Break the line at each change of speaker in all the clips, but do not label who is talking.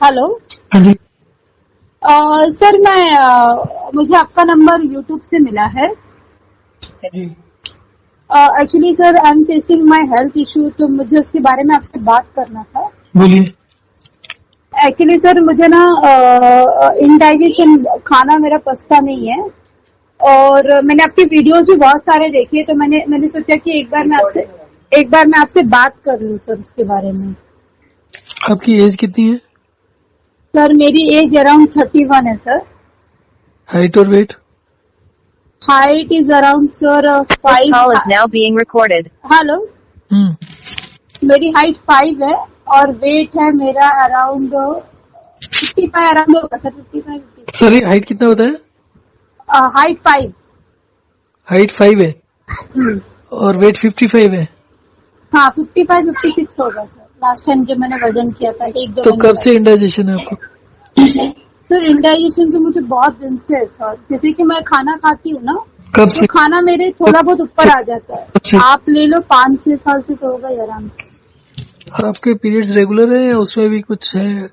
Hello.
हाँ जी।
Sir मुझे आपका नंबर यूट्यूब से मिला है।
हाँ जी।
Actually sir I am facing my health issue, तो मुझे उसके बारे में आपसे बात करना था।
बोलिए।
एक्चुअली सर मुझे ना इनडाइजेशन, खाना मेरा पचता नहीं है। और मैंने आपकी वीडियोस भी बहुत सारे देखे, तो मैंने सोचा कि एक बार मैं आपसे बात कर लूं सर उसके बारे में।
आपकी एज कितनी है?
सर मेरी एज अराउंड 31 है सर।
हाइट और weight?
Height is around sir
This call is
5।
now being recorded.
Hello.
Hmm.
मेरी हाइट 5 है और वेट है मेरा अराउंड 55 अराउंड होगा सर। 55
सॉरी, हाइट कितना होता है?
हाइट 5।
हाइट 5 है और वेट 55 है।
हाँ 55 56 होगा सर। लास्ट टाइम जब मैंने वजन किया था एक दो
तो
महीने
कब से इंडाइजेशन है आपको?
सर इंडाइजेशन तो मुझे बहुत दिन से है सर। जैसे कि मैं खाना खाती हूँ ना,
कब
तो
से?
खाना मेरे थोड़ा बहुत ऊपर आ जाता
कब से?
है। आप ले लो 5-6 साल से तो होगा ही आराम से।
आपके पीरियड्स रेगुलर है या उसमें भी कुछ है?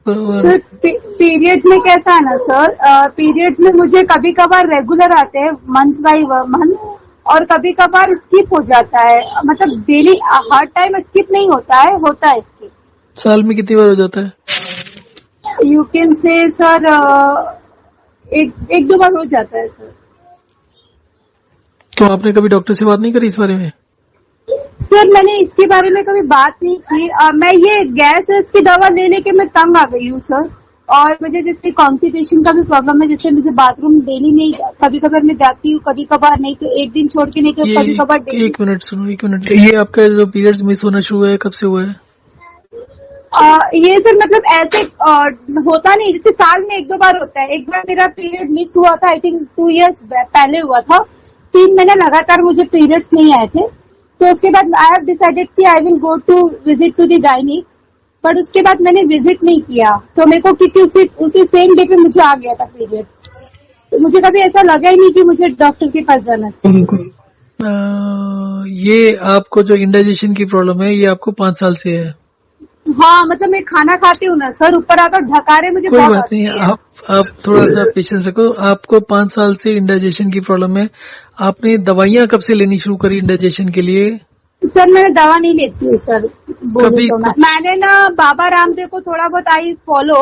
सर पीरियड्स में कैसा है ना सर, पीरियड्स में मुझे कभी कभार रेगुलर आते हैं मंथ बाई मंथ, और कभी कभार स्किप हो जाता है। मतलब डेली हर टाइम स्किप नहीं होता है स्किप।
साल में कितनी बार हो जाता है?
यू कैन से सर एक दो बार हो जाता है सर।
तो आपने कभी डॉक्टर से बात नहीं करी इस बारे में?
सर मैंने इसके बारे में कभी बात नहीं की। मैं ये गैस वैस की दवा ले लेके मैं तंग आ गई हूँ सर। और मुझे जैसे कॉन्स्टिपेशन का भी प्रॉब्लम है। जैसे मुझे बाथरूम डेली नहीं, कभी कभार मैं जाती हूँ, कभी कभार नहीं, तो एक दिन छोड़ के नहीं, तो कभी कभार डेली।
एक मिनट सुनो, एक मिनट। ये आपका जो पीरियड्स मिस होना शुरू हुआ है कब से हुआ है?
ये सर मतलब ऐसे होता नहीं, जैसे साल में एक दो बार होता है। एक बार मेरा पीरियड मिस हुआ था, आई थिंक 2 इयर्स पहले हुआ था। 3 महीने लगातार मुझे पीरियड्स नहीं आए थे। तो उसके बाद आई हैव डिसाइडेड कि I will go to visit to the gynaec. But उसके बाद मैंने विजिट नहीं किया, तो मेरे को क्योंकि उसी सेम डे पे मुझे आ गया था पीरियड्स। तो मुझे कभी ऐसा लगा ही नहीं कि मुझे डॉक्टर के पास जाना चाहिए।
ये आपको जो इंडाइजेशन की प्रॉब्लम है ये आपको 5 साल से है?
हाँ मतलब मैं खाना खाती हूँ ना सर, ऊपर आकर ढकारे मुझे
कोई
बहुत
बात नहीं, आप थोड़ा सा पेशेंस रखो। आपको 5 साल से इंडाइजेशन की प्रॉब्लम है। आपने दवाइयाँ कब से लेनी शुरू करी इंडाइजेशन के लिए?
सर मैं दवा नहीं लेती हूँ सर। बोलूँ तो
कुछ
मैंने ना बाबा रामदेव को थोड़ा बहुत आई फॉलो।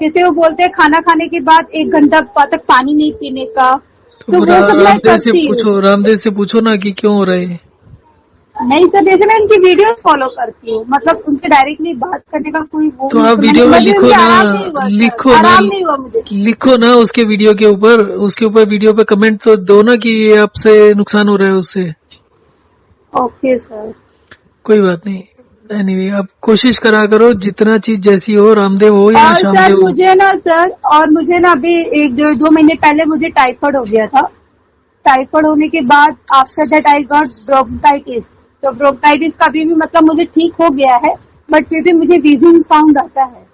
जैसे वो बोलते हैं खाना खाने के बाद 1 घंटा तक पानी नहीं पीने का, तो वो सब मैं करती हूँ।
रामदेव से पूछो ना कि क्यों हो रहा है।
नहीं सर, जैसे मैं उनकी वीडियोस फॉलो करती हूँ, मतलब उनसे डायरेक्टली बात करने का कोई वो
तो
नहीं।
आप
तो
वीडियो में
मुझे
लिखो
उनसे
ना,
आराम नहीं हुआ सर, आराम नहीं हुआ मुझे।
लिखो ना उसके वीडियो के ऊपर, वीडियो पे कमेंट तो दो ना कि ये आपसे नुकसान हो रहा है उससे।
Okay sir.
कोई बात नहीं। एनीवे, आप कोशिश करा करो जितना चीज जैसी हो, रामदेव हो या
और सर
श्यामदेव हो।
मुझे ना अभी 1-2 महीने पहले मुझे टाइफाइड हो गया था। टाइफाइड होने के बाद after that I got bronchitis. तो ब्रोंकाइटिस का भी मतलब मुझे ठीक हो गया है, बट फिर भी मुझे वीजिंग साउंड आता है।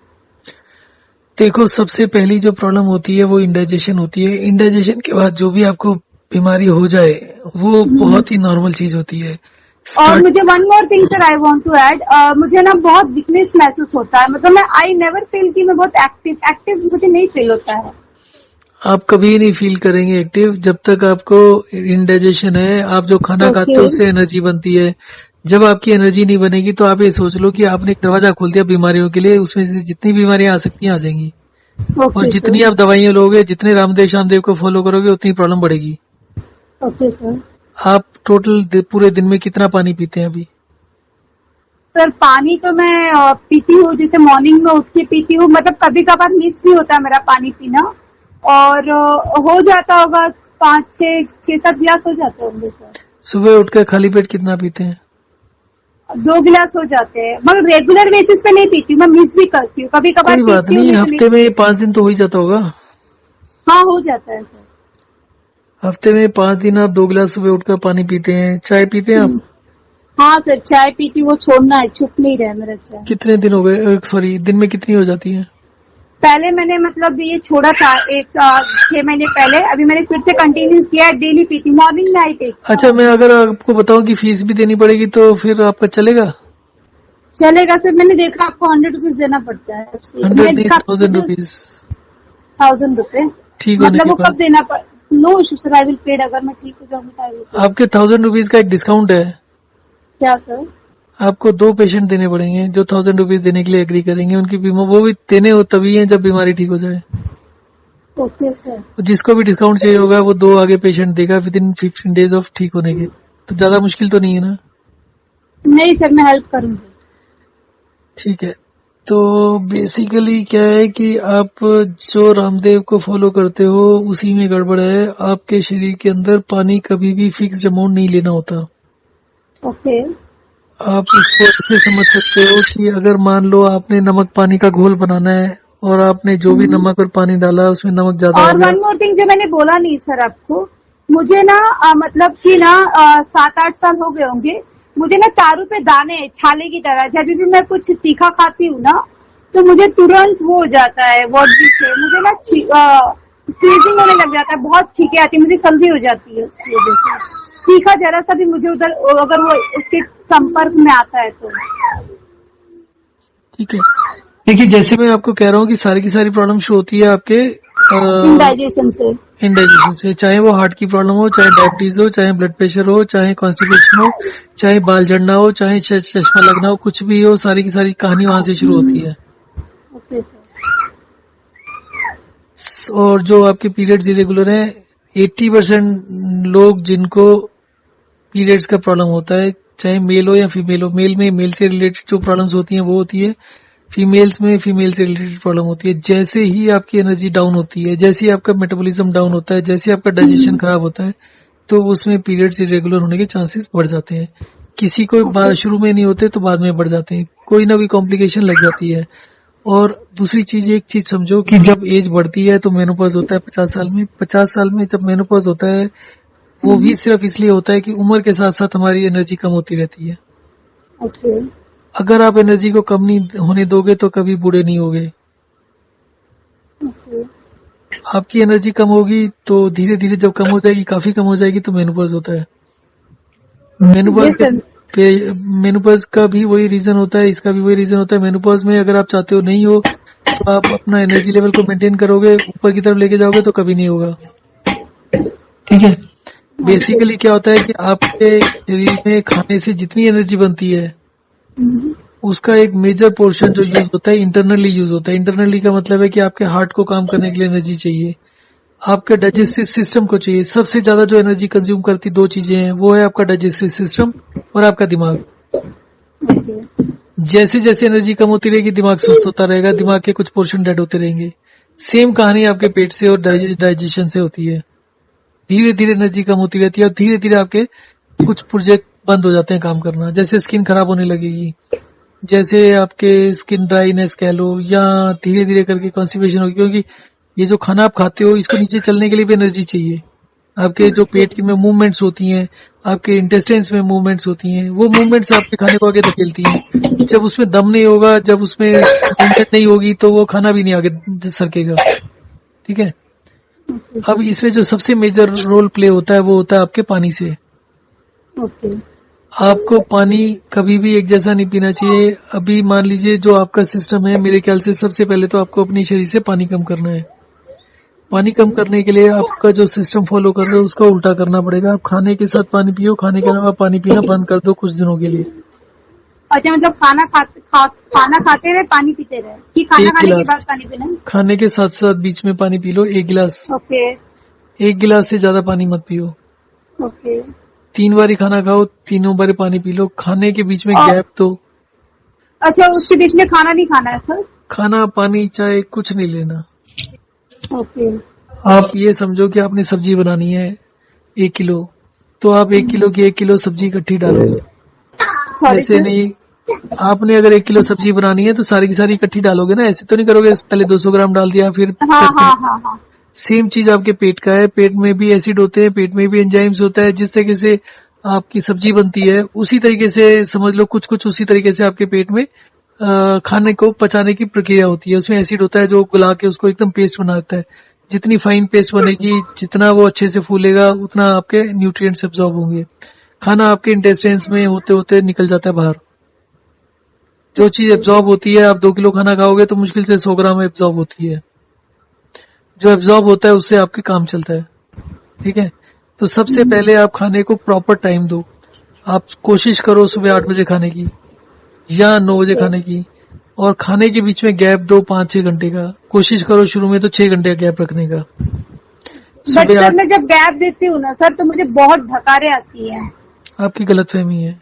देखो, सबसे पहली जो प्रॉब्लम होती है वो इंडाइजेशन होती है। इंडाइजेशन के बाद जो भी आपको बीमारी हो जाए वो बहुत ही नॉर्मल चीज होती है।
और मुझे one more thing sir I want to add, मुझे ना बहुत वीकनेस महसूस होता है। मतलब मैं आई नेवर फील कि मैं बहुत एक्टिव मुझे नहीं फील होता है।
आप कभी नहीं फील करेंगे एक्टिव जब तक आपको इंडाइजेशन है। आप जो खाना खाते हो उससे एनर्जी बनती है। जब आपकी एनर्जी नहीं बनेगी तो आप ये सोच लो कि आपने एक दरवाजा खोल दिया बीमारियों के लिए, उसमें से जितनी बीमारियां आ सकती हैं आ जाएंगी। और जितनी आप दवाइयां लोगे, जितने रामदेव श्यामदेव को फॉलो करोगे, उतनी प्रॉब्लम बढ़ेगी।
Okay sir.
आप टोटल पूरे दिन में कितना पानी पीते हैं अभी?
सर पानी तो मैं पीती हूँ, जैसे मॉर्निंग में उठ के पीती हूँ। मतलब कभी कभार मिस भी होता है मेरा पानी पीना, और हो जाता होगा 5-6-7 गिलास हो जाते होंगे सर।
सुबह उठकर खाली पेट कितना पीते हैं?
2 गिलास हो जाते हैं, मगर रेगुलर बेसिस पे नहीं पीती हूँ, मैं मिस भी करती हूँ। कभी कभार
कोई बात नहीं, हफ्ते में 5 दिन तो हो ही जाता होगा।
हाँ हो जाता है सर।
हफ्ते में 5 दिन आप 2 गिलास सुबह उठकर पानी पीते हैं। चाय पीते हैं आप?
हाँ सर चाय पीती हूँ, वो छोड़ना है, छूट नहीं रहा है मेरा चाय।
कितने दिन हो गए? सॉरी, दिन में कितनी हो जाती है?
पहले मैंने मतलब ये छोड़ा था 6 महीने पहले, अभी मैंने फिर से कंटिन्यू किया। डेली पीती, मॉर्निंग नाइट एक।
अच्छा, मैं अगर आपको बताऊं कि फीस भी देनी पड़ेगी तो फिर आपका चलेगा?
चलेगा सर, मैंने देखा आपको 100 रुपीज देना पड़ता है।
100 नहीं, 1000 रुपीज
1000 रुपीज
ठीक होने
मतलब
के
वो
बाद।
कब देना पड़? No issue sir, I will paid. अगर मैं ठीक हो जाऊंगी तो आई विल पेड।
आपके 1000 रुपीज का एक डिस्काउंट है,
क्या सर?
आपको 2 पेशेंट देने पड़ेंगे जो 1000 रुपीज देने के लिए एग्री करेंगे। उनकी बीमा वो भी देने हो तभी है जब बीमारी ठीक हो जाए।
Okay sir.
जिसको भी डिस्काउंट चाहिए होगा वो 2 आगे पेशेंट देगा विद इन 15 डेज ऑफ ठीक होने के। तो ज्यादा मुश्किल तो नहीं है ना?
नहीं सर, मैं हेल्प करूंगी।
ठीक है। तो बेसिकली क्या है कि आप जो रामदेव को फॉलो करते हो उसी में गड़बड़ है। आपके शरीर के अंदर पानी कभी भी फिक्स्ड अमाउंट नहीं लेना होता।
ओके।
आप इसको ऐसे समझ सकते हो कि अगर मान लो आपने नमक पानी का घोल बनाना है और आपने जो भी नमक और पानी डाला उसमें नमक ज्यादा हो
और
गया।
वन मोर थिंग जो मैंने बोला नहीं सर आपको, मुझे ना मतलब कि ना 7-8 साल हो गए होंगे, मुझे ना चारों पे दाने हैं, छाले की तरह। जब भी मैं कुछ तीखा खाती हूँ ना तो मुझे तुरंत वो हो जाता है, वॉडरी से मुझे ना स्नीजिंग होने लग जाता है, बहुत छींके आती है, मुझे सर्दी हो जाती है उसकी वजह से। तीखा जरा सा भी मुझे उधर अगर वो उसके संपर्क में आता है तो।
ठीक है, देखिए जैसे मैं आपको कह रहा हूँ कि सारी की सारी प्रॉब्लम शुरू होती है आपके
इंडाइजेशन से।
इंडाइजेशन से, चाहे वो हार्ट की प्रॉब्लम हो, चाहे डायबिटीज हो, चाहे ब्लड प्रेशर हो, चाहे कॉन्स्टिपेशन हो, चाहे बाल झड़ना हो, चाहे चश्मा लगना हो, कुछ भी हो, सारी की सारी कहानी वहां से शुरू होती है।
Okay sir.
और जो आपके पीरियड्स इरेगुलर हैं, 80% लोग जिनको पीरियड्स का प्रॉब्लम होता है, चाहे मेल हो या फीमेल हो, मेल में मेल से रिलेटेड जो प्रॉब्लम्स होती हैं वो होती है, फीमेल्स में फीमेल से रिलेटेड प्रॉब्लम होती है। जैसे ही आपकी एनर्जी डाउन होती है, जैसे ही आपका मेटाबॉलिज्म डाउन होता है, जैसे ही आपका डाइजेशन खराब होता है, तो उसमें पीरियड्स इरेगुलर होने के चांसेस बढ़ जाते हैं। किसी को शुरू में नहीं होते तो बाद में बढ़ जाते हैं, कोई ना कोई कॉम्प्लिकेशन लग जाती है। और दूसरी चीज, एक चीज समझो कि जब एज बढ़ती है तो मेनोपॉज होता है 50 साल में। 50 साल में जब मेनोपॉज होता है वो भी सिर्फ इसलिए होता है कि उम्र के साथ साथ हमारी एनर्जी कम होती रहती है।
ओके।
अगर आप एनर्जी को कम नहीं होने दोगे तो कभी बूढ़े नहीं होगे।
ओके।
आपकी एनर्जी कम होगी तो धीरे धीरे जब कम हो जाएगी, काफी कम हो जाएगी, तो मेनोपॉज होता है। मेनोपॉज का भी वही रीजन होता है, इसका भी वही रीजन होता है। मेनोपॉज में अगर आप चाहते हो नहीं हो तो आप अपना एनर्जी लेवल को मेंटेन करोगे, ऊपर की तरफ लेके जाओगे तो कभी नहीं होगा। ठीक है। बेसिकली क्या होता है कि आपके शरीर में खाने से जितनी एनर्जी बनती है उसका एक मेजर पोर्शन जो यूज होता है इंटरनली यूज होता है। इंटरनली का मतलब है कि आपके हार्ट को काम करने के लिए एनर्जी चाहिए, आपके डाइजेस्टिव सिस्टम को चाहिए। सबसे ज्यादा जो एनर्जी कंज्यूम करती 2 चीजें हैं, वो है आपका डाइजेस्टिव सिस्टम और आपका दिमाग। जैसे जैसे एनर्जी कम होती रहेगी दिमाग सुस्त होता रहेगा, दिमाग के कुछ पोर्शन डेड होते रहेंगे। सेम कहानी आपके पेट से और डाइजेशन से होती है। धीरे धीरे एनर्जी कम होती रहती है और धीरे धीरे आपके कुछ प्रोजेक्ट बंद हो जाते हैं काम करना। जैसे स्किन खराब होने लगेगी, जैसे आपके स्किन ड्राइनेस कह लो, या धीरे धीरे करके कॉन्स्टिपेशन होगी, क्योंकि ये जो खाना आप खाते हो इसको नीचे चलने के लिए भी एनर्जी चाहिए। आपके जो पेट की में मूवमेंट्स होती हैं, आपके इंटेस्टाइन्स में मूवमेंट्स होती हैं, वो मूवमेंट्स आपके खाने को आगे धकेलती हैं। जब उसमें दम नहीं होगा, जब उसमें मूवमेंट नहीं होगी तो वो खाना भी नहीं आगे सरकेगा। ठीक है। अब इसमें जो सबसे मेजर रोल प्ले होता है वो होता है आपके पानी से।
ओके।
आपको पानी कभी भी एक जैसा नहीं पीना चाहिए। अभी मान लीजिए जो आपका सिस्टम है, मेरे ख्याल से सबसे पहले तो आपको अपने शरीर से पानी कम करना है। पानी कम करने के लिए आपका जो सिस्टम फॉलो कर रहे हो उसको उल्टा करना पड़ेगा। आप खाने के साथ पानी पियो, खाने के अलावा पानी पीना बंद कर दो कुछ दिनों के लिए।
अच्छा, मतलब खाना खाते रहे पानी पीते रहे कि खाना खाने के बाद पानी पीना?
खाने के साथ साथ बीच में पानी पी लो 1 गिलास।
ओके।
1 गिलास से ज्यादा पानी मत पियो।
ओके।
3 बारी खाना खाओ, 3 बारी पानी पी लो। खाने के बीच में गैप दो।
अच्छा, उसके बीच में खाना नहीं खाना है सर?
खाना पानी चाय कुछ नहीं लेना।
ओके।
आप ये समझो कि आपने सब्जी बनानी है 1 किलो, तो आप 1 किलो की 1 किलो सब्जी इकट्ठी डालोगे। ऐसे नहीं, आपने अगर 1 किलो सब्जी बनानी है तो सारी की सारी इकट्ठी डालोगे ना, ऐसे तो नहीं करोगे पहले 200 ग्राम डाल दिया फिर 10 ग्राम। सेम चीज आपके पेट का है, पेट में भी एसिड होते हैं, पेट में भी एंजाइम्स होता है। जिस तरीके से आपकी सब्जी बनती है उसी तरीके से समझ लो, कुछ कुछ उसी तरीके से आपके पेट में खाने को पचाने की प्रक्रिया होती है। उसमें एसिड होता है जो गुला के उसको एकदम पेस्ट बनाता है। जितनी फाइन पेस्ट बनेगी, जितना वो अच्छे से फूलेगा, उतना आपके न्यूट्रिएंट्स एब्जॉर्ब होंगे। खाना आपके इंटेस्टाइन्स में होते होते निकल जाता है बाहर। जो चीज एब्जॉर्ब होती है, आप 2 किलो खाना खाओगे तो मुश्किल से 100 ग्राम एब्जॉर्ब होती है। जो एब्जॉर्ब होता है उससे आपके काम चलता है। ठीक है, तो सबसे पहले आप खाने को प्रॉपर टाइम दो। आप कोशिश करो सुबह 8 बजे खाने की या 9 बजे खाने की, और खाने के बीच में गैप दो 5-6 घंटे का। कोशिश करो शुरू में तो 6 घंटे का गैप रखने का।
बट
सुबह
सर
8
मैं जब गैप देती हूँ ना सर, तो मुझे बहुत ढकारे आती है।
आपकी गलतफहमी है।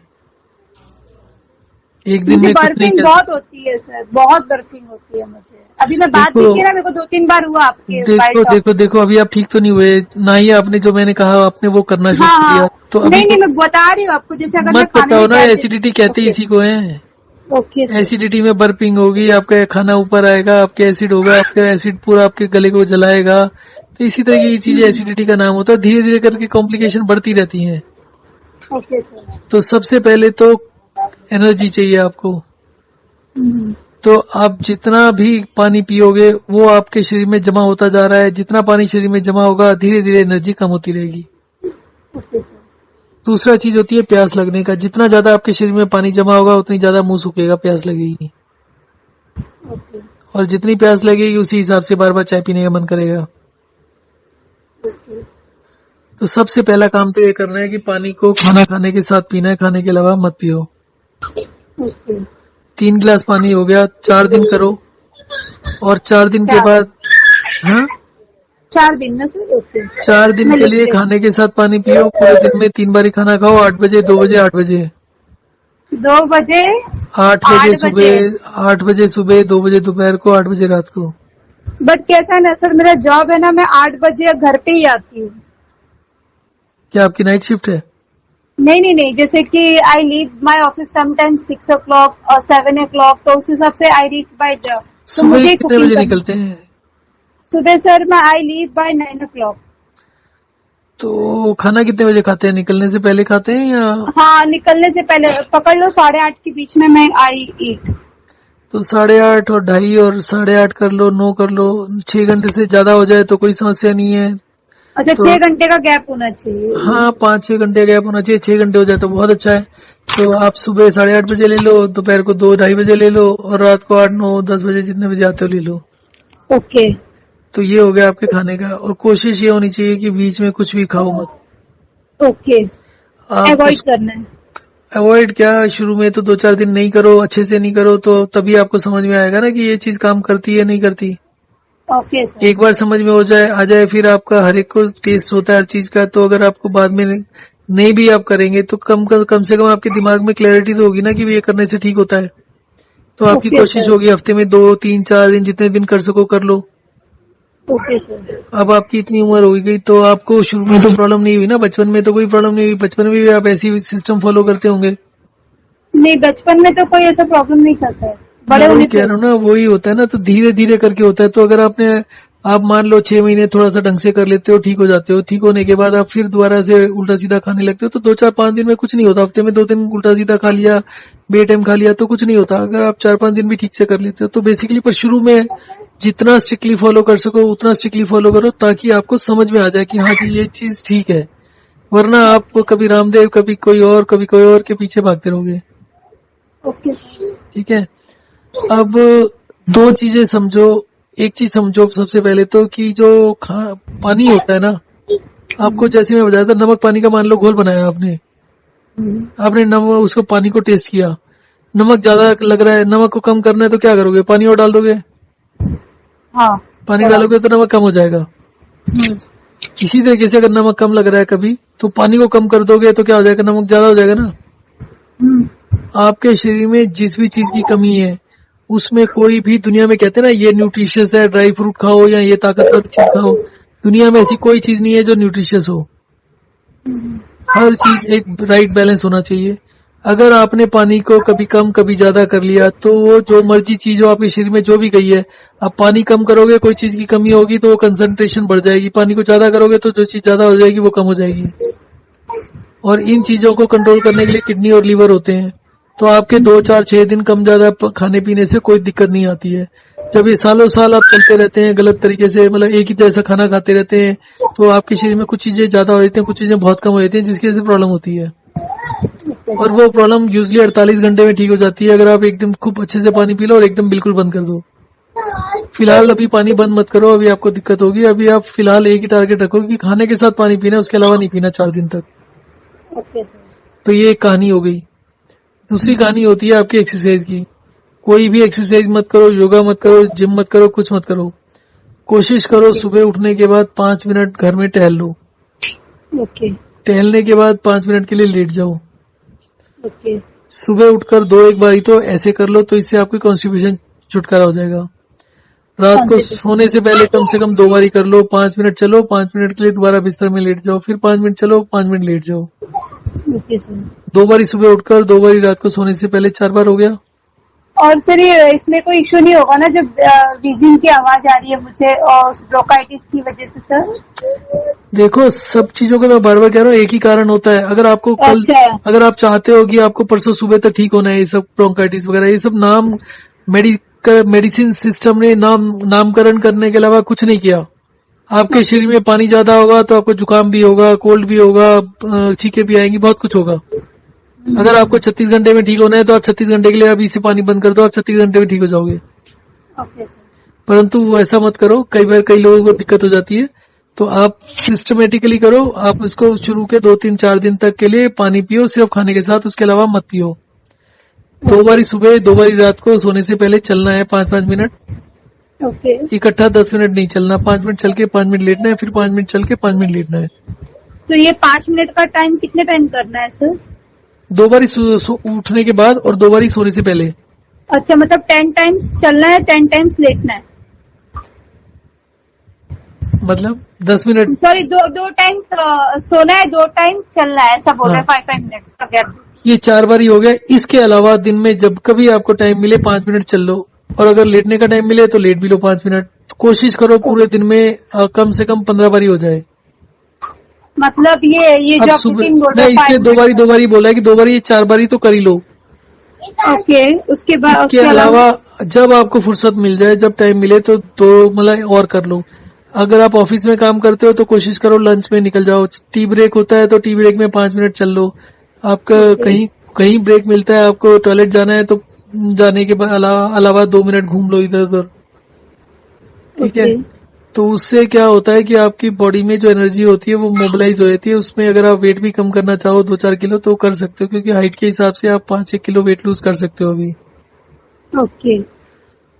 एक दिन
मुझे
में कुछ नहीं
बर्फिंग
कर
बहुत होती है सर, बहुत बर्फिंग होती है मुझे। अभी मैं बात भी
देखो
की ना, मेरे को 2-3 बार हुआ आपके
देखो
मोबाइल टॉक।
देखो देखो अभी आप ठीक तो नहीं हुए ना ही आपने जो मैंने कहा आपने वो करना शुरू
हाँ
कर दिया,
हाँ,
तो अभी
नहीं
तो
नहीं, मैं बता रही हूँ आपको, जैसे अगर मैं
मत
खाने में
बताओ ना।
गैप
एसिडिटी कहते ही
ओके
इसी को है।
Okay sir.
एसिडिटी में बर्पिंग होगी, आपका खाना ऊपर आएगा, आपके एसिड होगा, आपका एसिड पूरा आपके गले को जलाएगा। तो इसी तरह की चीजें एसिडिटी का नाम होता है। धीरे धीरे करके कॉम्प्लिकेशन बढ़ती रहती हैं।
Okay sir.
तो सबसे पहले तो एनर्जी चाहिए आपको।
हम्म,
तो आप जितना भी पानी पियोगे वो आपके शरीर में जमा होता जा रहा है। जितना पानी शरीर में जमा होगा धीरे धीरे एनर्जी कम होती रहेगी।
Okay sir.
दूसरा चीज होती है प्यास लगने का। जितना ज्यादा आपके शरीर में पानी जमा होगा उतनी ज्यादा मुंह सूखेगा, प्यास लगेगी।
ओके
और जितनी प्यास लगेगी उसी हिसाब से बार बार चाय पीने का मन करेगा।
ओके
तो सबसे पहला काम तो ये करना है कि पानी को खाना खाने के साथ पीना है, खाने के अलावा मत पियो।
ओके।
3 गिलास पानी हो गया, 4 दिन करो। और 4 दिन के बाद, हाँ
4 दिन ना सर? ओके,
4 दिन
मैं
के
लिख
लिए
लेती
खाने के साथ पानी पियो। पूरे दिन में 3 बारी खाना खाओ, 8 बजे, 2 बजे, 8 बजे।
हूँ। 2 बजे,
8 बजे
8 बजे।
सुबह, 8 बजे सुबह, 2 बजे दोपहर को, 8 बजे रात को।
बट कैसा है ना सर, मेरा जॉब है ना, मैं 8 बजे घर पे ही आती हूँ।
क्या आपकी नाइट शिफ्ट है?
नहीं नहीं नहीं, जैसे कि I leave my office sometimes 6 o'clock और 7 o'clock, तो उस हिसाब से आई रीच बाय तो
सुबह
मुझे
कितने
कुकिंग
बजे
करनी।
निकलते हैं?
सुबह सर मैं आई लीव बाय 9 o'clock।
तो खाना कितने बजे खाते हैं? निकलने से पहले खाते हैं या?
हाँ, निकलने से पहले पकड़ लो, 8:30 के बीच में मैं आई ईट।
तो 8:30 और 2:30 और 8:30 कर लो, 9 कर लो। 6 घंटे से ज्यादा हो जाए तो कोई समस्या नहीं है।
अच्छा,
तो
6 घंटे का गैप होना चाहिए।
हाँ 5-6 घंटे गैप होना चाहिए। 6 घंटे हो जाए तो बहुत अच्छा है। तो आप सुबह 8:30 बजे ले लो, दोपहर को 2-2:30 बजे ले लो, और रात को 8-9-10 बजे जितने बजे आते हो ले लो।
ओके
तो ये हो गया आपके खाने का। और कोशिश ये होनी चाहिए कि बीच में कुछ भी खाओ मत।
ओके,
आप
अवॉइड करना है।
अवॉइड क्या, शुरू में तो 2-4 दिन नहीं करो, अच्छे से नहीं करो, तो तभी आपको समझ में आएगा ना कि ये चीज काम करती है नहीं करती।
Okay sir.
एक बार समझ में हो जाए आ जाए, फिर आपका हर एक को टेस्ट होता है हर चीज का। तो अगर आपको बाद में नहीं भी आप करेंगे तो कम से कम आपके दिमाग में क्लैरिटी तो होगी ना कि ये करने से ठीक होता है। तो आपकी
ओके
कोशिश
सर।
होगी हफ्ते में 2-3-4 दिन जितने दिन कर सको कर लो।
Okay sir.
अब आपकी इतनी उम्र हो गई तो आपको शुरू में तो प्रॉब्लम नहीं हुई ना? बचपन में तो कोई प्रॉब्लम नहीं हुई? बचपन में भी आप ऐसी सिस्टम फॉलो करते होंगे।
नहीं, बचपन में तो कोई ऐसा प्रॉब्लम नहीं था सर, बड़े
मैं वही
होने
कह
पे।
रहा हूँ ना, वही होता है ना। तो धीरे धीरे करके होता है। तो अगर आप मान लो 6 महीने थोड़ा सा ढंग से कर लेते हो, ठीक हो जाते हो। ठीक होने के बाद आप फिर दोबारा से उल्टा सीधा खाने लगते हो, तो 2-4-5 दिन में कुछ नहीं होता। हफ्ते में 2 दिन उल्टा सीधा खा लिया, बे टाइम खा लिया तो कुछ नहीं होता। अगर आप 4-5 दिन भी ठीक से कर लेते हो तो बेसिकली, पर शुरू में जितना स्ट्रिक्टली फॉलो कर सको उतना स्ट्रिक्टली फॉलो करो, ताकि आपको समझ में आ जाए कि हाँ जी ये चीज ठीक है। वरना आप कभी रामदेव, कभी कोई और, कभी कोई और के पीछे भागते रहोगे।
Okay sir.
ठीक है। अब 2 चीजें समझो। एक चीज समझो सबसे पहले तो कि जो पानी होता है ना, आपको जैसे मैं बताया था, नमक पानी का मान लो घोल बनाया आपने। आपने नमक उसको पानी को टेस्ट किया, नमक ज्यादा लग रहा है, नमक को कम करना है तो क्या करोगे? पानी और डाल दोगे।
हाँ,
पानी डालोगे तो नमक कम हो जाएगा।
हम्म,
इसी तरीके से अगर नमक कम लग रहा है कभी, तो पानी को कम कर दोगे तो क्या हो जाएगा? नमक ज्यादा हो जाएगा ना।
हम्म,
आपके शरीर में जिस भी चीज की कमी है, उसमें कोई भी, दुनिया में कहते हैं ना ये न्यूट्रिशियस है, ड्राई फ्रूट खाओ या ये ताकतवर चीज खाओ, दुनिया में ऐसी कोई चीज नहीं है जो न्यूट्रिशियस हो। हर चीज एक राइट बैलेंस होना चाहिए। अगर आपने पानी को कभी कम कभी ज्यादा कर लिया, तो वो जो मर्जी चीज हो आपके शरीर में जो भी गई है, आप पानी कम करोगे, कोई चीज की कमी होगी तो वो कंसंट्रेशन बढ़ जाएगी। पानी को ज्यादा करोगे तो जो चीज ज्यादा हो जाएगी वो कम हो जाएगी। और इन चीजों को कंट्रोल करने के लिए किडनी और लीवर होते हैं। तो आपके 2-4-6 दिन कम ज्यादा खाने पीने से कोई दिक्कत नहीं आती है। जब ये सालों साल आप चलते रहते हैं गलत तरीके से, मतलब एक ही जैसा खाना खाते रहते हैं, तो आपके शरीर में कुछ चीजें ज्यादा हो जाती हैं, कुछ चीजें बहुत कम हो जाती हैं, जिसकी वजह से प्रॉब्लम होती है। और वो प्रॉब्लम यूजली 48 घंटे में ठीक हो जाती है अगर आप एकदम खूब अच्छे से पानी पी लो और एकदम बिल्कुल बंद कर दो। फिलहाल अभी पानी बंद मत करो, अभी आपको दिक्कत होगी। अभी आप फिलहाल एक ही टारगेट रखो कि खाने के साथ पानी पीना, उसके अलावा नहीं पीना 4 दिन तक।
Okay sir.
तो ये एक कहानी हो गई। दूसरी कहानी होती है आपकी एक्सरसाइज की। कोई भी एक्सरसाइज मत करो, योगा मत करो, जिम मत करो, कुछ मत करो। कोशिश करो सुबह उठने के बाद 5 मिनट घर में टहल लो।
ओके
टहलने के बाद 5 मिनट के लिए लेट जाओ।
ओके
सुबह उठकर 2-1 बारी तो ऐसे कर लो, तो इससे आपकी कॉन्स्टिपेशन छुटकारा हो जाएगा। रात को सोने से पहले कम से कम 2 बारी कर लो। 5 मिनट चलो, 5 मिनट के लिए दोबारा बिस्तर में लेट जाओ, फिर 5 मिनट चलो, 5 मिनट लेट जाओ।
Okay sir.
2 बारी सुबह उठकर, 2 बारी रात को सोने से पहले, 4 बार हो गया।
और सर ये इसमें कोई इशू नहीं होगा ना जब वीजिंग की आवाज आ रही है मुझे और ब्रोंकाइटिस की वजह से सर? देखो
सब चीजों का मैं बार बार कह रहा हूँ, एक ही कारण होता है। अगर आपको कल अगर आप चाहते हो कि आपको परसों सुबह तक ठीक होना है, ये सब ब्रोंकाइटिस वगैरह, ये सब नाम मेडिसिन सिस्टम ने नामकरण करने के अलावा कुछ नहीं किया। आपके शरीर में पानी ज्यादा होगा तो आपको जुकाम भी होगा, कोल्ड भी होगा, छींके भी आएंगी, बहुत कुछ होगा। अगर आपको 36 घंटे में ठीक होना है तो आप 36 घंटे के लिए अभी से पानी बंद कर दो, आप 36 घंटे में ठीक हो जाओगे। परंतु ऐसा मत करो, कई बार कई लोगों को दिक्कत हो जाती है। तो आप सिस्टमेटिकली करो। आप इसको शुरू के 2-3-4 दिन तक के लिए पानी पियो सिर्फ खाने के साथ, उसके अलावा मत पियो। 2 बारी सुबह, 2 बारी रात को सोने से पहले चलना है 5-5 मिनट।
ओके।
इकट्ठा 10 मिनट नहीं चलना, 5 मिनट चल के 5 मिनट लेटना है, फिर 5 मिनट चल के 5 मिनट लेटना है।
तो ये 5 मिनट का टाइम कितने टाइम करना है सर?
2 बारी उठने के बाद और 2 बारी सोने से पहले।
अच्छा, मतलब 10 टाइम्स चलना है, 10 टाइम्स लेटना है।
मतलब 10 मिनट,
सॉरी, दो टाइम्स सोना है, 2 टाइम चलना है, ऐसा बोल रहे हैं। 5 मिनट्स का गैप। ये
4 बारी हो गया। इसके अलावा दिन में जब कभी आपको टाइम मिले 5 मिनट चल लो, और अगर लेटने का टाइम मिले तो लेट भी लो 5 मिनट। तो कोशिश करो पूरे दिन में कम से कम 15 बारी हो जाए।
मतलब ये जो
सुबह मैं इससे 2 बारी बोला है कि 2 बारी 4 बारी तो कर ही लो।
ओके। उसके बाद
इसके अलावा जब आपको फुर्सत मिल जाए, जब टाइम मिले तो मतलब और कर लो। अगर आप ऑफिस में काम करते हो तो कोशिश करो लंच में निकल जाओ। टी ब्रेक होता है तो टी ब्रेक में 5 मिनट चल लो। आपका कहीं ब्रेक मिलता है, आपको टॉयलेट जाना है तो जाने के अलावा 2 मिनट घूम लो इधर उधर। ठीक है। तो उससे क्या होता है कि आपकी बॉडी में जो एनर्जी होती है वो मोबिलाइज हो जाती है। उसमें अगर आप वेट भी कम करना चाहो 2-4 किलो तो कर सकते हो, क्योंकि हाइट के हिसाब से आप 5-6 किलो वेट लूज कर सकते हो अभी।
ओके।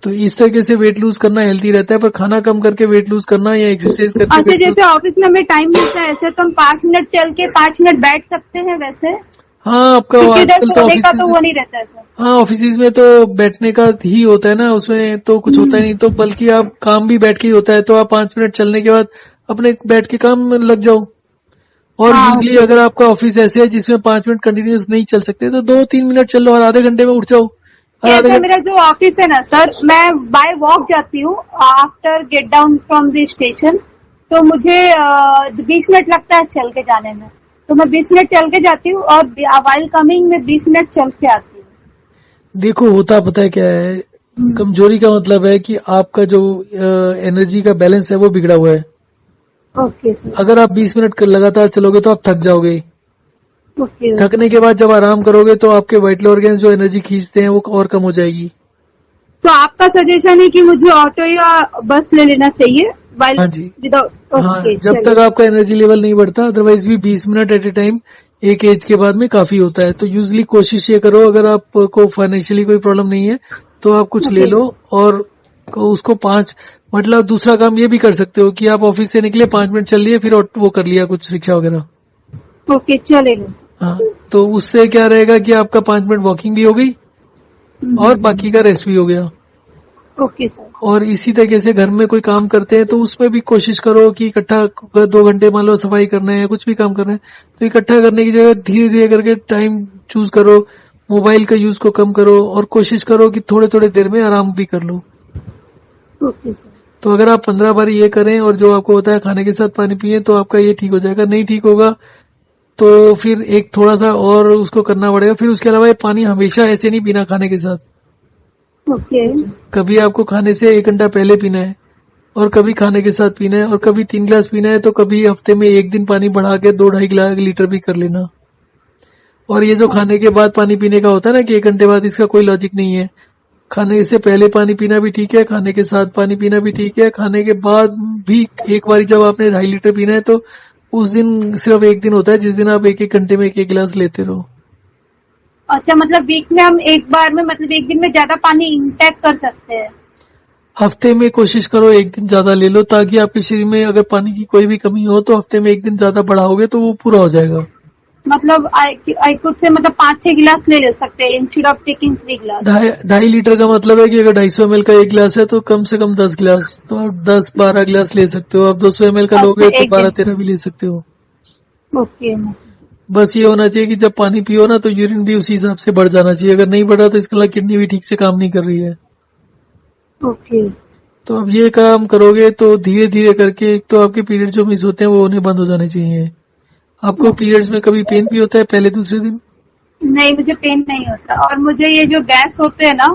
तो इस तरीके से वेट लूज करना हेल्दी रहता है, पर खाना कम करके वेट लूज करना या एक्सरसाइज करके।
अच्छा, जैसे ऑफिस में हमें टाइम मिलता है ऐसे तो हम 5 मिनट चल के 5 मिनट बैठ सकते हैं वैसे?
हाँ, आपका आजकल तो
ऑफिस तो वो नहीं रहता है सर।
हाँ, ऑफिस में तो बैठने का ही होता है ना, उसमें तो कुछ होता ही नहीं। तो बल्कि आप काम भी बैठ के ही होता है, तो आप 5 मिनट चलने के बाद अपने बैठ के काम में लग जाओ। और यूजली अगर आपका ऑफिस ऐसे है जिसमें 5 मिनट कंटिन्यूस नहीं चल सकते तो 2-3 मिनट चल लो और आधे घंटे में उठ जाओ।
मेरा जो ऑफिस है ना सर, मैं बाय वॉक जाती हूँ after get down from the station. तो मुझे 20 मिनट लगता है चल के जाने में। तो मैं 20 मिनट चल के जाती हूँ और वाइल कमिंग में 20 मिनट चल के आती हूँ। देखो,
होता पता है क्या है, कमजोरी का मतलब है कि आपका जो एनर्जी का बैलेंस है वो बिगड़ा हुआ है।
Okay sir.
अगर आप 20 मिनट लगातार चलोगे तो आप थक जाओगे।
ओके।
थकने के बाद जब आराम करोगे तो आपके वाइटल ऑर्गन्स जो एनर्जी खींचते हैं वो और कम हो जाएगी।
तो आपका सजेशन है कि मुझे ऑटो या बस ले लेना चाहिए?
हाँ जी। हाँ, जब तक आपका एनर्जी लेवल नहीं बढ़ता। अदरवाइज भी 20 मिनट एट ए टाइम एक एज के बाद में काफी होता है। तो यूजली कोशिश ये करो, अगर आपको फाइनेंशियली कोई प्रॉब्लम नहीं है तो आप कुछ ले लो और उसको 5 मतलब दूसरा काम ये भी कर सकते हो कि आप ऑफिस से निकले 5 मिनट चल लिए, फिर वो कर लिया कुछ रिक्शा वगैरह।
ओके, चलेगा।
हाँ, तो उससे क्या रहेगा कि आपका 5 मिनट वॉकिंग भी हो गई और बाकी का रेस्ट भी हो गया।
Okay sir.
और इसी तरीके से घर में कोई काम करते हैं तो उसमें भी कोशिश करो कि इकट्ठा 2 घंटे मान लो सफाई करना है या कुछ भी काम करना है तो इकट्ठा करने की जगह धीरे धीरे करके टाइम चूज करो। मोबाइल का यूज को कम करो और कोशिश करो कि थोड़े थोड़े देर में आराम भी कर लो।
Okay sir.
तो अगर आप 15 बार ये करें और जो आपको होता है खाने के साथ पानी पिए तो आपका ये ठीक हो जाएगा। नहीं ठीक होगा तो फिर एक थोड़ा सा और उसको करना पड़ेगा। फिर उसके अलावा ये पानी हमेशा ऐसे नहीं पीना खाने के साथ।
ओके।
कभी आपको खाने से 1 घंटा पहले पीना है और कभी खाने के साथ पीना है और कभी 3 गिलास पीना है तो कभी हफ्ते में 1 दिन पानी बढ़ा के 2-2.5 लीटर भी कर लेना। और ये जो खाने के बाद पानी पीने का होता है ना कि 1 घंटे बाद, इसका कोई लॉजिक नहीं है। खाने से पहले पानी पीना भी ठीक है, खाने के साथ पानी पीना भी ठीक है, खाने के बाद भी एक बार जब आपने 2.5 लीटर पीना है तो उस दिन सिर्फ एक दिन होता है जिस दिन आप 1-1 घंटे में 1-1 गिलास लेते रहो।
अच्छा, मतलब वीक में हम एक बार में, मतलब एक दिन में ज्यादा पानी इंटेक कर सकते हैं?
हफ्ते में कोशिश करो 1 दिन ज्यादा ले लो, ताकि आपके शरीर में अगर पानी की कोई भी कमी हो तो हफ्ते में 1 दिन ज्यादा बढ़ाओगे तो वो पूरा हो जाएगा।
मतलब आई कुड से मतलब 5-6 गिलास ले सकते हैं इंस्टेड ऑफ टेकिंग 3 गिलास।
2.5 लीटर का मतलब है कि अगर 250 ml का 1 गिलास है तो कम से कम 10 गिलास, तो आप 10-12 गिलास ले सकते हो। आप 200 ml का लोगे तो 12-13 भी ले सकते हो।
ओके।
बस ये होना चाहिए कि जब पानी पियो ना तो यूरिन भी उसी हिसाब से बढ़ जाना चाहिए। अगर नहीं बढ़ा तो इसका मतलब किडनी भी ठीक से काम नहीं कर रही है।
ओके।
तो अब ये काम करोगे तो धीरे धीरे करके एक तो आपके पीरियड जो मिस होते हैं वो होने बंद हो जाने चाहिए। आपको पीरियड्स में कभी पेन भी होता है पहले दूसरे दिन?
नहीं, मुझे पेन नहीं होता, और मुझे ये जो गैस होते हैं ना,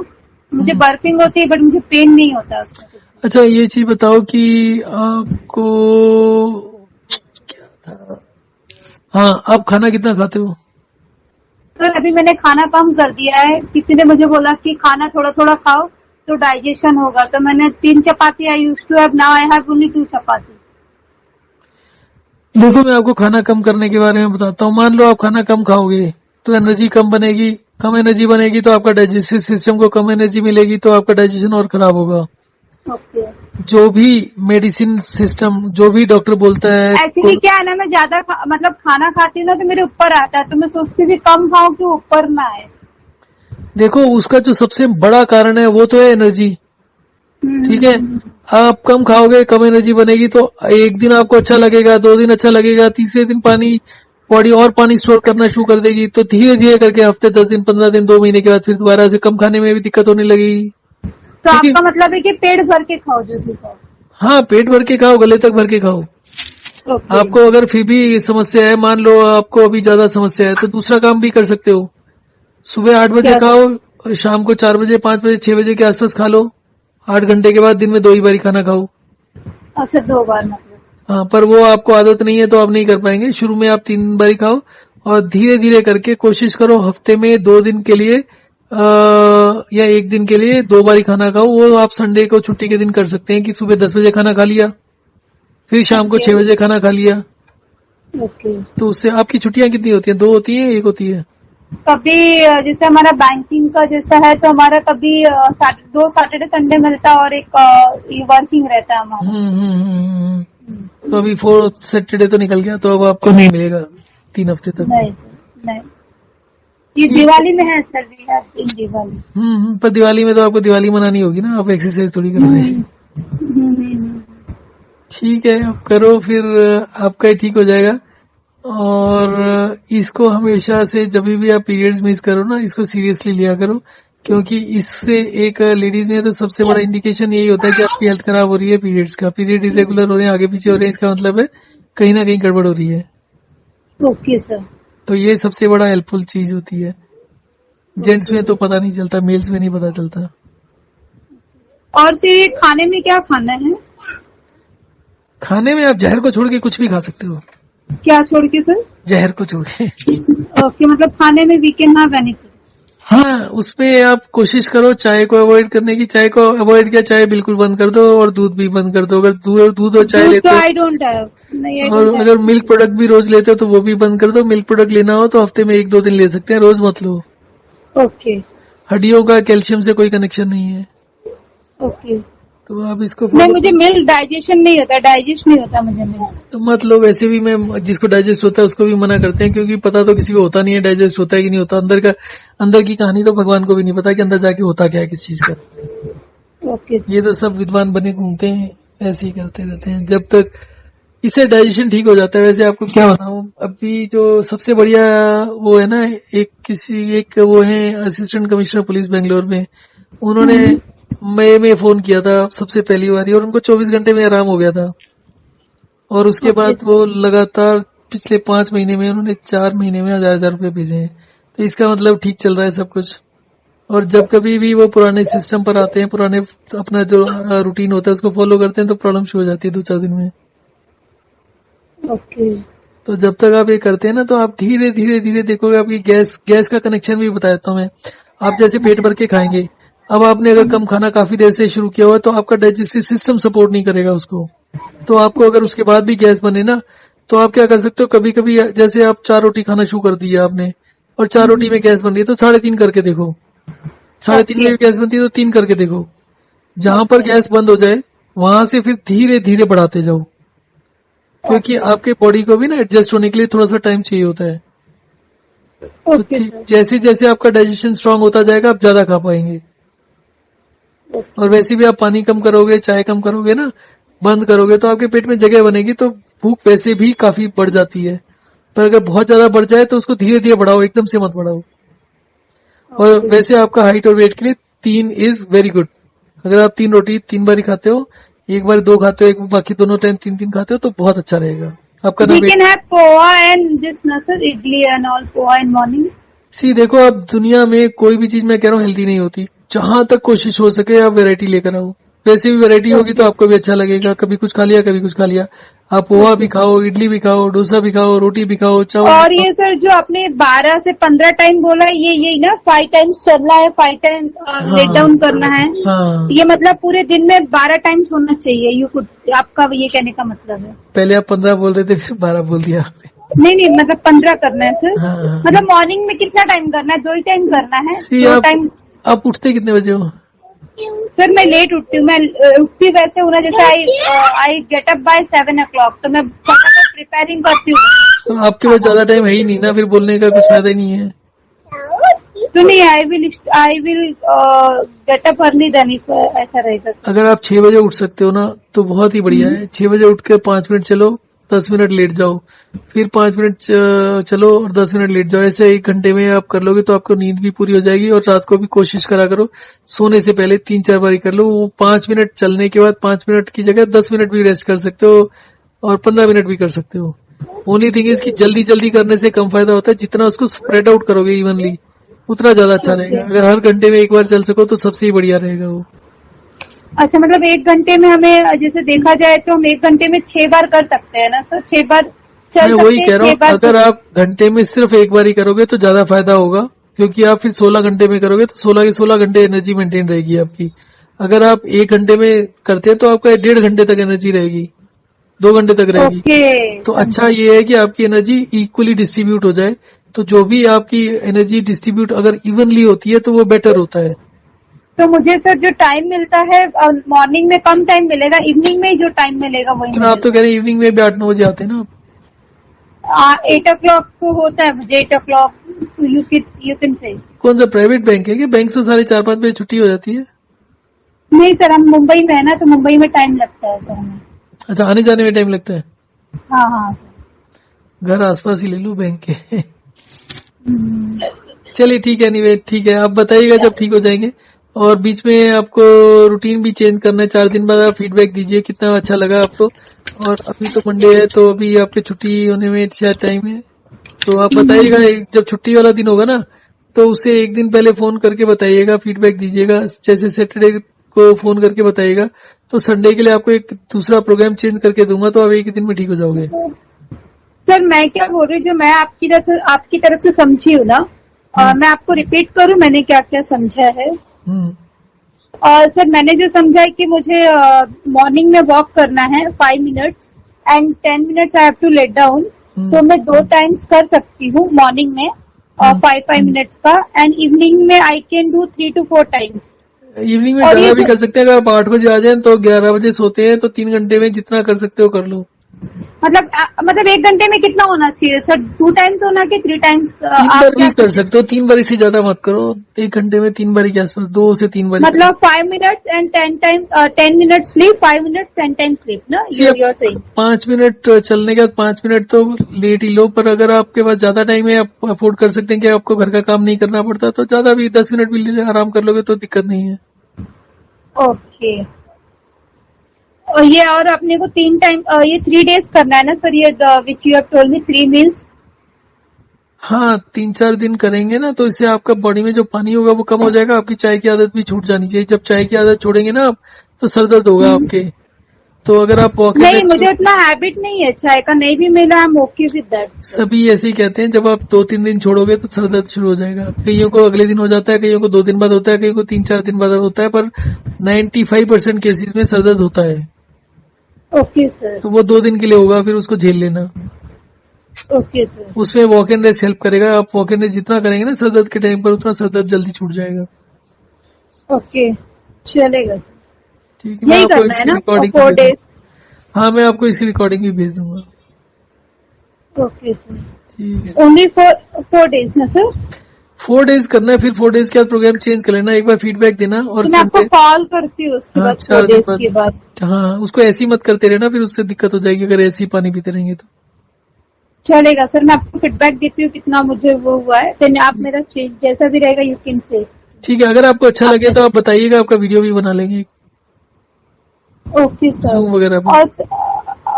मुझे बर्पिंग होती है बट मुझे पेन नहीं होता उसमें।
अच्छा, ये चीज बताओ कि आपको क्या था, हाँ, आप खाना कितना खाते हो?
सर अभी मैंने खाना कम कर दिया है। किसी ने मुझे बोला कि खाना थोड़ा थोड़ा खाओ तो डाइजेशन होगा, तो मैंने 3 chapati I use to have, now I have only 2 chapati.
देखो, मैं आपको खाना कम करने के बारे में बताता हूँ। मान लो आप खाना कम खाओगे तो एनर्जी कम बनेगी, कम एनर्जी बनेगी तो आपका डाइजेस्टिव सिस्टम को कम एनर्जी मिलेगी तो आपका डाइजेशन और खराब होगा।
ओके।
जो भी मेडिसिन सिस्टम, जो भी डॉक्टर बोलता है,
एक्चुअली क्या है ना, मैं ज्यादा मतलब खाना खाती हूँ ना तो मेरे ऊपर आता है, तो मैं सोचती हूँ कि कम खाऊं कि ऊपर ना आए।
देखो उसका जो सबसे बड़ा कारण है वो तो है एनर्जी। ठीक है, आप कम खाओगे, कम एनर्जी बनेगी तो एक दिन आपको अच्छा लगेगा, 2 दिन अच्छा लगेगा, तीसरे दिन पानी बॉडी और पानी स्टोर करना शुरू कर देगी, तो धीरे धीरे करके हफ्ते 10 दिन 15 दिन 2 महीने के बाद फिर दोबारा से कम खाने में भी दिक्कत होने लगेगी।
तो आपका मतलब है कि पेट भर के खाओ जो भी खाओ?
हाँ, पेट भर के खाओ, गले तक भर के खाओ।
ओके।
आपको अगर फिर भी समस्या है, मान लो आपको अभी ज्यादा समस्या है, तो दूसरा काम भी कर सकते हो। सुबह 8 बजे खाओ और शाम को 4 बजे 5 बजे 6 बजे के आसपास खा लो। 8 घंटे के बाद दिन में 2 ही बारी खाना खाओ।
अच्छा, 2 बार मतलब?
हाँ, पर वो आपको आदत नहीं है तो आप नहीं कर पाएंगे। शुरू में आप 3 बारी खाओ और धीरे धीरे करके कोशिश करो हफ्ते में 2 दिन के लिए या 1 दिन के लिए 2 बारी खाना खाओ। वो आप संडे को छुट्टी के दिन कर सकते हैं कि सुबह 10 बजे खाना खा लिया, फिर शाम को 6 बजे खाना खा लिया।
ओके।
तो उससे आपकी छुट्टियां कितनी होती हैं? 2 होती हैं, 1 होती है?
कभी जैसे हमारा बैंकिंग का जैसा है तो हमारा कभी 2 सैटरडे संडे मिलता है और एक वर्किंग रहता है हमारा।
तो अभी 4th सैटरडे तो निकल गया, तो अब आपको नहीं मिलेगा 3 हफ्ते तक।
नहीं, ये दिवाली में है sir, we have in Diwali.
पर दिवाली में तो आपको दिवाली मनानी होगी ना, आप एक्सरसाइज थोड़ी कर रहे हैं। ठीक है, आप करो, फिर आपका ही ठीक हो जाएगा। और इसको हमेशा से जब भी आप पीरियड्स मिस करो ना, इसको सीरियसली लिया करो, क्योंकि इससे एक लेडीज में तो सबसे बड़ा इंडिकेशन यही होता है कि आपकी हेल्थ खराब हो रही है। पीरियड्स का, पीरियड इरेगुलर हो रहे हैं, आगे पीछे हो रहे हैं, इसका मतलब है कहीं ना कहीं गड़बड़ हो रही है।
Okay sir.
तो ये सबसे बड़ा हेल्पफुल चीज होती है। जेंट्स में तो पता नहीं चलता, मेल्स में नहीं पता चलता।
और फिर खाने में क्या खाना है?
खाने में आप जहर को छोड़ के कुछ भी खा सकते हो।
क्या छोड़ के सर?
जहर को छोड़ के।
ओके, मतलब खाने में वी कैन हैव एनीथिंग।
हाँ, उसमें आप कोशिश करो चाय को अवॉइड करने की। चाय को अवॉइड किया, चाय बिल्कुल बंद कर दो, और दूध भी बंद कर दो। अगर दूध और चाय लेते हो,
आई डोंट हैव, नहीं,
और अगर मिल्क प्रोडक्ट भी रोज लेते हो तो वो भी बंद कर दो। मिल्क प्रोडक्ट लेना हो तो हफ्ते में 1-2 दिन ले सकते हैं, रोज मत लो।
ओके।
हड्डियों का कैल्शियम से कोई कनेक्शन नहीं है।
ओके।
तो आप इसको
नहीं, मुझे मिल्क डाइजेशन नहीं होता, डाइजेस्ट नहीं होता मुझे मिल्क।
तो मत लो। वैसे भी मैं जिसको डाइजेस्ट होता है उसको भी मना करते हैं, क्योंकि पता तो किसी को होता नहीं है डाइजेस्ट होता है कि नहीं होता। अंदर की कहानी तो भगवान को भी नहीं पता कि अंदर जाके होता क्या है किस चीज का।
ओके।
ये तो सब विद्वान बने घूमते हैं, ऐसे ही करते रहते हैं जब तक इससे डाइजेशन ठीक हो जाता है। वैसे आपको क्या बताऊं, अभी जो सबसे बढ़िया वो है ना, एक वो है असिस्टेंट कमिश्नर पुलिस बेंगलोर में, उन्होंने मई में फोन किया था सबसे पहली बार, और उनको 24 घंटे में आराम हो गया था। और उसके बाद वो लगातार पिछले 5 महीने में उन्होंने 4 महीने में 1000 रुपए भेजे हैं। तो इसका मतलब ठीक चल रहा है सब कुछ। और जब कभी भी वो पुराने सिस्टम पर आते हैं, पुराने अपना जो रूटीन होता है उसको फॉलो करते हैं, तो प्रॉब्लम शुरू हो जाती है 2-4 दिन में।
ओके।
तो जब तक आप ये करते हैं ना तो आप धीरे धीरे धीरे देखोगे आपकी गैस का कनेक्शन भी बता देता हूँ मैं। आप जैसे पेट भर के खाएंगे, अब आपने अगर कम खाना काफी देर से शुरू किया हुआ है तो आपका डाइजेस्टिव सिस्टम सपोर्ट नहीं करेगा उसको। तो आपको अगर उसके बाद भी गैस बने ना तो आप क्या कर सकते हो, कभी कभी जैसे आप 4 रोटी खाना शुरू कर दिया आपने और 4 रोटी में गैस बन रही है तो 3.5 करके देखो, 3.5 में भी गैस बनती है तो 3 करके देखो। जहां पर गैस बंद हो जाए वहां से फिर धीरे धीरे बढ़ाते जाओ, क्योंकि आपके बॉडी को भी ना एडजस्ट होने के लिए थोड़ा सा टाइम चाहिए होता है। तो जैसे जैसे आपका डाइजेशन स्ट्रांग होता जाएगा आप ज्यादा खा पाएंगे। और वैसे भी आप पानी कम करोगे, चाय कम करोगे ना, बंद करोगे तो आपके पेट में जगह बनेगी तो भूख वैसे भी काफी बढ़ जाती है। पर अगर बहुत ज्यादा बढ़ जाए तो उसको धीरे धीरे बढ़ाओ, एकदम से मत बढ़ाओ। और वैसे आपका हाइट और वेट के लिए 3 इज वेरी गुड। अगर आप 3 रोटी 3 बार खाते हो, एक बार 2 खाते हो, एक बाकी दोनों टाइम 3-3 खाते हो तो बहुत अच्छा रहेगा आपका ना।
We can have poha and this na sir, idli and all poha in morning.
सी देखो, आप दुनिया में कोई भी चीज मैं कह रहा हूँ हेल्दी नहीं होती। जहां तक कोशिश हो सके आप वैरायटी लेकर आओ। वैसे भी वैरायटी होगी तो आपको भी अच्छा लगेगा। कभी कुछ खा लिया, कभी कुछ खा लिया। आप पोहा भी खाओ, इडली भी खाओ, डोसा भी खाओ, रोटी भी खाओ, चावल।
और ये सर जो आपने 12 से 15 टाइम बोला है, ये यही ना 5 टाइम्स चलना है, 5 टाइम लेट डाउन करना है।
हाँ,
ये मतलब पूरे दिन में 12 टाइम्स होना चाहिए। यू कुड, आपका ये कहने का मतलब है।
पहले आप 15 बोल रहे थे फिर 12 बोल दिया आपने।
नहीं, मतलब 15 करना है सर।
हाँ।
मतलब मॉर्निंग में कितना टाइम करना है? 2 ही टाइम करना है।
सी
2 टाइम।
आप उठते कितने बजे हो?
सर मैं लेट उठती हूँ। मैं उठती वैसे हूँ ना, जैसे I get up by 7 o'clock, तो मैं फटाफट प्रिपेयरिंग करती हूँ।
तो आपके पास ज्यादा टाइम है ही नहीं ना, फिर बोलने का कुछ फायदा ही नहीं है।
तो नहीं, I will get up early then, ऐसा रहेगा।
अगर आप 6 बजे उठ सकते हो ना तो बहुत ही बढ़िया है। 6 बजे उठ के 5 मिनट चलो, 10 मिनट लेट जाओ, फिर 5 मिनट चलो और 10 मिनट लेट जाओ। ऐसे 1 घंटे में आप कर लोगे तो आपको नींद भी पूरी हो जाएगी। और रात को भी कोशिश करा करो सोने से पहले 3-4 बार कर लो। वो 5 मिनट चलने के बाद 5 मिनट की जगह 10 मिनट भी रेस्ट कर सकते हो और 15 मिनट भी कर सकते हो। ओनली थिंग इज कि जल्दी जल्दी करने से कम फायदा होता है। जितना उसको स्प्रेड आउट करोगे इवनली उतना ज्यादा अच्छा रहेगा। अगर हर घंटे में 1 बार चल सको तो सबसे ही बढ़िया रहेगा वो।
अच्छा, मतलब 1 घंटे में हमें, जैसे देखा जाए तो हम 1 घंटे में 6 बार कर सकते हैं ना सर? 6 बार चल सकते हैं।
मैं वही कह रहा हूँ, अगर आप घंटे में सिर्फ 1 बार ही करोगे तो ज्यादा फायदा होगा, क्योंकि आप फिर 16 घंटे में करोगे तो 16 के 16 घंटे एनर्जी मेंटेन रहेगी आपकी। अगर आप 1 घंटे में करते हैं तो आपका 1.5 घंटे तक एनर्जी रहेगी, 2 घंटे तक रहेगी। तो अच्छा ये है कि आपकी एनर्जी इक्वली डिस्ट्रीब्यूट हो जाए। तो जो भी आपकी एनर्जी डिस्ट्रीब्यूट अगर इवनली होती है तो वो बेटर होता है।
तो मुझे सर जो टाइम मिलता है मॉर्निंग में कम टाइम मिलेगा, इवनिंग में जो टाइम मिलेगा वही।
तो आप तो कह रहे हैं इवनिंग में भी 8-9 बजे आते हैं ना आप?
8 o'clock को होता है मुझे, 8 o'clock यू कैन से।
कौन सा प्राइवेट बैंक है कि बैंक से 4:30-5 बजे छुट्टी हो जाती है?
नहीं सर, हम मुंबई में है ना, तो मुंबई में टाइम लगता है सर हमें।
अच्छा, आने जाने में टाइम लगता है?
हाँ हाँ सर।
घर आसपास ही ले लो बैंक के। चलिए ठीक है, एनीवे ठीक है। आप बताइएगा जब ठीक हो जाएंगे। और बीच में आपको रूटीन भी चेंज करना है। 4 दिन बाद आप फीडबैक दीजिए कितना अच्छा लगा आपको। और अभी तो मंडे है तो अभी आपकी छुट्टी होने में शायद टाइम है, तो आप बताइएगा। जब छुट्टी वाला दिन होगा ना तो उसे 1 दिन पहले फोन करके बताइएगा, फीडबैक दीजिएगा। जैसे सैटरडे को फोन करके बताइएगा तो संडे के लिए आपको एक दूसरा प्रोग्राम चेंज करके दूंगा, तो आप 1 दिन में ठीक हो जाओगे।
सर मैं क्या बोल रही हूँ, जो मैं आपकी तरफ से समझी हूँ ना, मैं आपको रिपीट करूँ मैंने क्या क्या समझा है। और सर मैंने जो समझा है कि मुझे मॉर्निंग में वॉक करना है 5 minutes and 10 minutes I have to let down. तो मैं 2 टाइम्स कर सकती हूँ मॉर्निंग में 5 मिनट्स का, एंड इवनिंग में I can do 3 to 4 times.
Evening में ज्यादा भी कर सकते हैं। अगर आप 8 बजे आ जाए तो 11 बजे सोते हैं तो 3 घंटे में जितना कर सकते हो कर लो।
मतलब 1 घंटे में कितना होना चाहिए सर? 2 टाइम्स होना कि 3 टाइम्स?
3 बार भी कर सकते हो, 3 बार से ज्यादा मत करो। 1 घंटे में 3 बार के आसपास, 2 से 3 बार।
मतलब 5 minutes and 10 minutes sleep, 5 minutes 10 time sleep ना, you're saying? 5
मिनट चलने के बाद 5 मिनट तो लेट ही लो। पर अगर आपके पास ज्यादा टाइम है, आप अफोर्ड कर सकते हैं कि आपको घर का काम नहीं करना पड़ता, तो ज्यादा भी 10 मिनट भी आराम कर लोगे तो दिक्कत नहीं है।
ओके। और ये, और अपने को 3 टाइम, ये 3 डेज करना है ना सर, ये which you have told me 3 meals?
हाँ, 3-4 दिन करेंगे ना तो इससे आपका बॉडी में जो पानी होगा वो कम हो जाएगा। आपकी चाय की आदत भी छूट जानी चाहिए। जब चाय की आदत छोड़ेंगे ना आप तो सर दर्द होगा आपके। तो अगर आप वॉक इन
नहीं, मुझे उतना हैबिट नहीं है चाय का, नहीं भी मिला I am okay with that.
सभी ऐसे ही कहते हैं, जब आप 2-3 दिन छोड़ोगे तो सर दर्द शुरू हो जाएगा। कईयों को अगले दिन हो जाता है, कईयों को 2 दिन बाद होता है, कईयों को 3-4 दिन बाद होता है, पर 95% केसेस में सर दर्द होता है।
Okay sir.
तो वो 2 दिन के लिए होगा, फिर उसको झेल लेना।
Okay sir.
उसमें वॉक इन रेस्ट हेल्प करेगा। आप वॉक इन रेस्ट जितना करेंगे ना सर दर्द के टाइम पर, उतना सर दर्द जल्दी छूट जाएगा।
ओके, चलेगा सर।
ठीक है, मैं
यही
आपको
करना है
इसकी
ना
रिकॉर्डिंग
4 डेज?
हाँ, मैं आपको इसकी रिकॉर्डिंग भी भेज दूंगा।
Okay sir.
ठीक है,
ओनली 4 डेज ना सर?
4 डेज करना है, फिर 4 डेज के बाद प्रोग्राम चेंज कर लेना। एक बार फीडबैक देना और
मैं आपको
संडे,
कॉल करती हूँ उसके
हाँ,
बाद
4
4
दिन
डेज के बाद।
हाँ, उसको ऐसी मत करते रहना, फिर उससे दिक्कत हो जाएगी अगर ऐसी पानी पीते रहेंगे तो।
चलेगा सर, मैं आपको फीडबैक देती हूँ कितना मुझे वो हुआ है, देन आप मेरा चेंज जैसा भी रहेगा यू कैन से।
ठीक है, अगर आपको अच्छा लगे तो आप बताइएगा, आपका वीडियो भी बना लेंगे
ओके सर।
जूम वगैरह पर।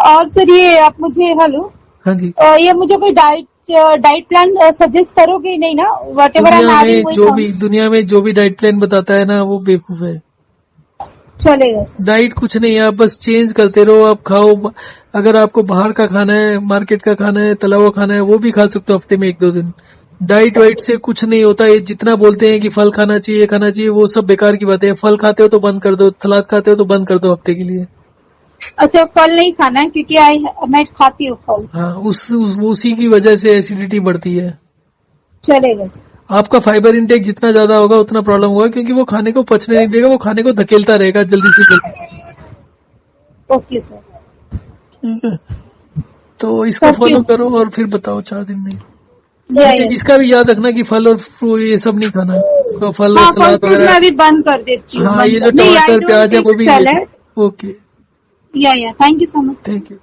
और सर ये आप मुझे, हेलो,
हाँ जी,
ये मुझे कोई डाइट प्लान सजेस्ट करोगे नहीं ना? What ever I am having वही
दुनिया में जो भी डाइट प्लान बताता है ना, वो बेवकूफ है।
चलेगा सर।
डाइट कुछ नहीं है, आप बस चेंज करते रहो, आप खाओ। अगर आपको बाहर का खाना है, मार्केट का खाना है, तला हुआ खाना है, वो भी खा सकते हो हफ्ते में 1-2 दिन। डाइट वाइट से कुछ नहीं होता। ये जितना बोलते हैं कि फल खाना चाहिए, खाना चाहिए, वो सब बेकार की बातें हैं। फल खाते हो तो बंद कर दो, सलाद खाते हो तो बंद कर दो हफ्ते के लिए।
अच्छा, फल नहीं खाना है क्योंकि मैं खाती हूँ फल।
हाँ, उसी की वजह से एसिडिटी बढ़ती है।
चलेगा सर।
आपका फाइबर इंटेक जितना ज्यादा होगा उतना प्रॉब्लम होगा, क्योंकि वो खाने को पचने नहीं देगा, वो खाने को धकेलता रहेगा जल्दी से जल्दी।
Okay sir.
ठीक है, तो इसको फॉलो करो और फिर बताओ 4 दिन में। इसका भी याद रखना कि फल और फ्रूट ये सब नहीं खाना, तो फल और सलाद वगैरह
मैं भी बंद कर देती हूँ।
हाँ, ये जो टमाटर प्याज है वो भी। ओके,
या thank you so much.
Thank you.